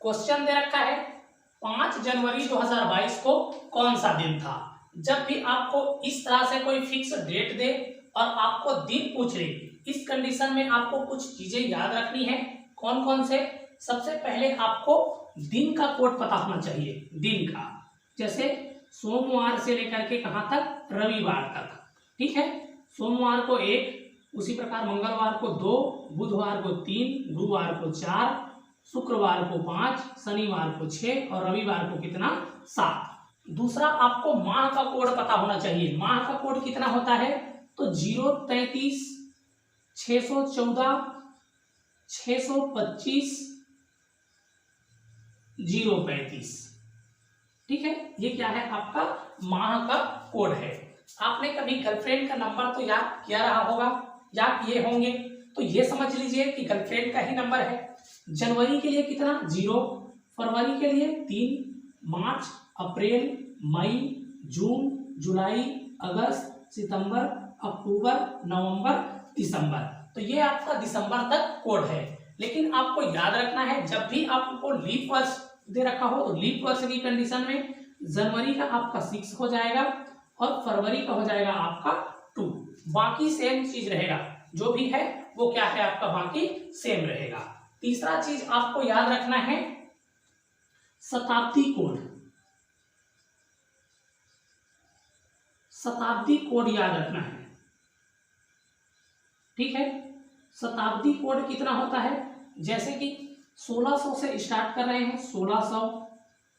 Question दे रखा है 5 जनवरी 2022 को कौन सा दिन था। जब भी आपको इस तरह से कोई फिक्स डेट दे और आपको दिन पूछ ले, इस कंडीशन में आपको कुछ चीजें याद रखनी है। कौन कौन से? सबसे पहले आपको दिन का कोड पता होना चाहिए। दिन का, जैसे सोमवार से लेकर के कहां तक? रविवार तक। ठीक है, सोमवार को 1, उसी प्रकार मंगलवार को 2, बुधवार को 3, गुरुवार को 4, शुक्रवार को 5, शनिवार को 6 और रविवार को कितना? 7। दूसरा, आपको माह का कोड पता होना चाहिए। माह का कोड कितना होता है? तो 033 614 625 035। ठीक है, ये क्या है? आपका माह का कोड है। आपने कभी गर्लफ्रेंड का नंबर तो याद किया रहा होगा, याद किए होंगे, तो ये समझ लीजिए कि गर्लफ्रेंड का ही नंबर है। जनवरी के लिए कितना? 0, फरवरी के लिए 3, मार्च, अप्रैल, मई, जून, जुलाई, अगस्त, सितंबर, अक्टूबर, नवंबर, दिसंबर। तो ये आपका दिसंबर तक कोड है। लेकिन आपको याद रखना है, जब भी आपको लीप वर्ष दे रखा हो तो लीप वर्ष की कंडीशन में जनवरी का आपका 6 हो जाएगा और फरवरी का हो जाएगा आपका 2। बाकी सेम चीज रहेगा, जो भी है वो क्या है आपका, बाकी सेम रहेगा। तीसरा चीज आपको याद रखना है शताब्दी कोड। शताब्दी कोड याद रखना है। ठीक है, शताब्दी कोड कितना होता है? जैसे कि 1600 से स्टार्ट कर रहे हैं, 1600,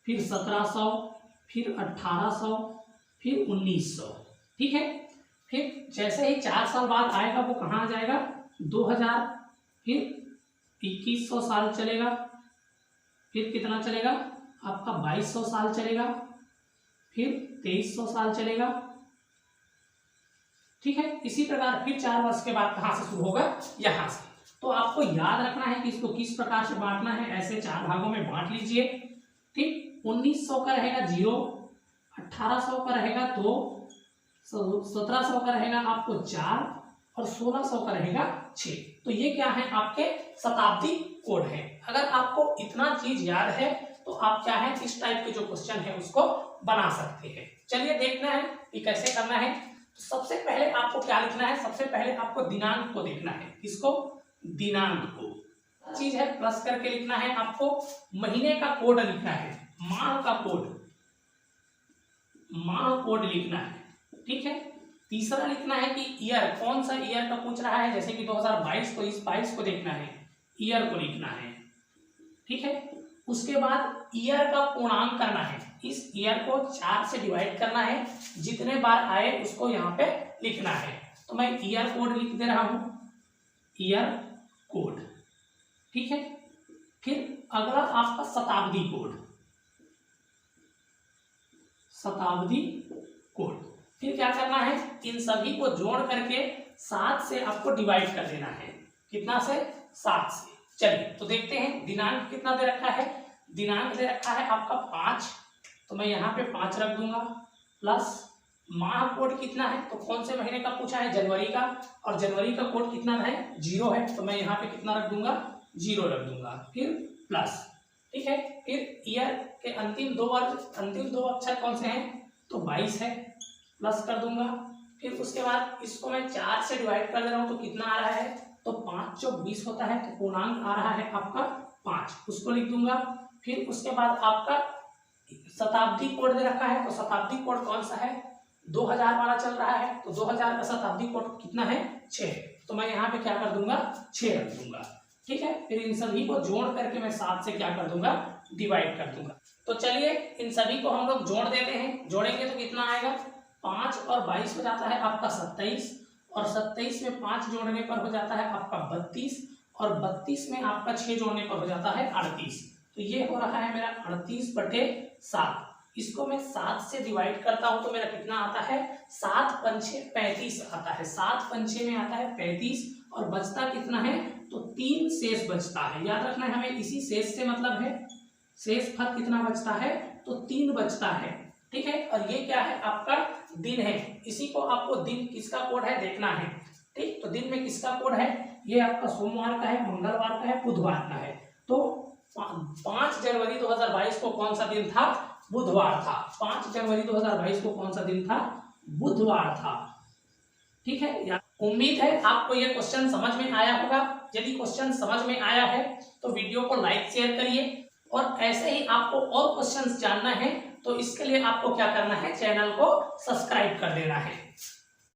फिर 1700, फिर 1800, फिर 1900। ठीक है, फिर जैसे ही 4 साल बाद आएगा वो कहाँ आ जाएगा? 2000, फिर 2100 साल चलेगा, फिर कितना चलेगा आपका? 2200 साल चलेगा, फिर 2300 साल चलेगा। ठीक है, इसी प्रकार फिर 4 वर्ष के बाद कहां से शुरू होगा? यहां से। तो आपको याद रखना है कि इसको किस प्रकार से बांटना है। ऐसे 4 भागों में बांट लीजिए। ठीक, 1900 का रहेगा 0, 1800 का रहेगा 2, 1700 का रहेगा आपको 4 और 1600 का रहेगा 6। तो ये क्या है? आपके शताब्दी कोड है। अगर आपको इतना चीज याद है तो आप क्या है, इस टाइप के जो क्वेश्चन है उसको बना सकते हैं। चलिए देखना है कि कैसे करना है। तो सबसे पहले आपको क्या लिखना है? सबसे पहले आपको दिनांक को देखना है। किसको? दिनांक को। चीज है प्लस करके लिखना है आपको। महीने का कोड लिखना है, माह का कोड, माह कोड लिखना है। ठीक है, तीसरा लिखना है कि ईयर, कौन सा ईयर का पूछ रहा है। जैसे कि 2022 को, इस 22 को देखना है, ईयर को लिखना है। ठीक है, उसके बाद ईयर का पूर्णांक करना है। इस ईयर को 4 से डिवाइड करना है, जितने बार आए उसको यहाँ पे लिखना है। तो मैं ईयर कोड लिख दे रहा हूं, ईयर कोड। ठीक है, फिर अगला आपका शताब्दी कोड, शताब्दी कोड। फिर क्या करना है? इन सभी को जोड़ करके 7 से आपको डिवाइड कर देना है। कितना से? 7 से। चलिए तो देखते हैं दिनांक कितना दे रखा है। दिनांक दे रखा है आपका 5, तो मैं यहाँ पे 5 रख दूंगा, प्लस माह कोड कितना है? तो कौन से महीने का पूछा है? जनवरी का, और जनवरी का कोड कितना है? 0 है, तो मैं यहाँ पे कितना रख दूंगा? 0 रख दूंगा, फिर प्लस। ठीक है, फिर ईयर के अंतिम 2 अक्षर कौन से हैं? तो 22 है, प्लस कर दूंगा। फिर उसके बाद इसको मैं 4 से डिवाइड कर दे रहा हूँ, तो कितना आ रहा है? तो 5 चौक 20 होता है, तो पूर्णांक आ रहा है आपका 5, उसको लिख दूंगा। फिर उसके बाद आपका शताब्दी कोड दे रखा है, तो शताब्दी कोड कौन सा है? 2000 वाला चल रहा है, तो 2000 का शताब्दी कोड कितना है? 6, तो मैं यहाँ पे क्या कर दूंगा? 6 रख दूंगा। ठीक है, फिर इन सभी को जोड़ करके मैं 7 से क्या कर दूंगा? डिवाइड कर दूंगा। तो चलिए इन सभी को हम लोग जोड़ देते हैं। जोड़ेंगे तो कितना आएगा? 5 और 22 हो जाता है आपका 27, और 27 में 5 जोड़ने पर हो जाता है आपका 32, और 32 में आपका 6 जोड़ने पर हो जाता है 38। तो ये हो रहा है मेरा 38/7। इसको मैं 7 से डिवाइड करता हूं तो मेरा कितना आता है? 7 पंचे 35 आता है। 7 पंचे में आता है 35, और बचता कितना है? तो 3 शेष बचता है। याद रखना है हमें, इसी शेष से मतलब है, शेष फल कितना बचता है? तो 3 बचता है। ठीक है, और ये क्या है? आपका दिन है। इसी को आपको दिन किसका कोड है देखना है। ठीक, तो दिन में किसका कोड है? ये आपका सोमवार का है, मंगलवार का है, बुधवार का है। तो 5 जनवरी 2022 को कौन सा दिन था? बुधवार था। 5 जनवरी 2022 को कौन सा दिन था? बुधवार था। ठीक है, उम्मीद है आपको यह क्वेश्चन समझ में आया होगा। यदि क्वेश्चन समझ में आया है तो वीडियो को लाइक शेयर करिए, और ऐसे ही आपको और क्वेश्चंस जानना है तो इसके लिए आपको क्या करना है? चैनल को सब्सक्राइब कर देना है।